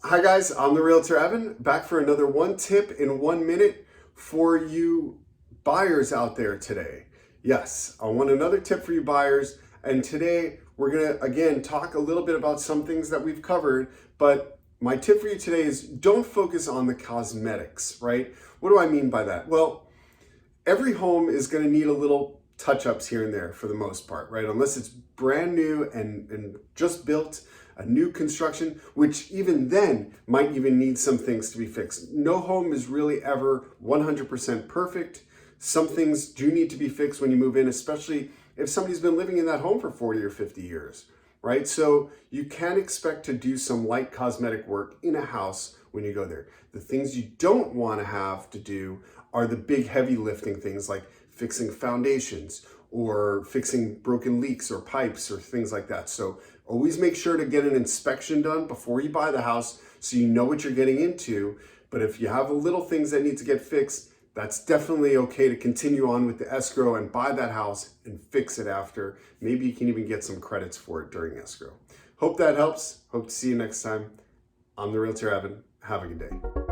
Hi guys, I'm the Realtor Evan, back for another one tip in 1 minute for you buyers out there today. Yes, I want another tip for you buyers, and today we're gonna again talk a little bit about some things that we've covered, but my tip for you today is don't focus on the cosmetics, right? What do I mean by that? Well, every home is gonna need a little touch-ups here and there for the most part, right? Unless it's brand new and just built, a new construction, which even then might even need some things to be fixed. No home is really ever 100% perfect. Some things do need to be fixed when you move in, especially if somebody's been living in that home for 40 or 50 years, right? So you can expect to do some light cosmetic work in a house when you go there. The things you don't want to have to do are the big heavy lifting things like fixing foundations or fixing broken leaks or pipes or things like that. So always make sure to get an inspection done before you buy the house so you know what you're getting into. But if you have little things that need to get fixed, that's definitely okay to continue on with the escrow and buy that house and fix it after. Maybe you can even get some credits for it during escrow. Hope that helps. Hope to see you next time. I'm the Realtor Evan. Have a good day.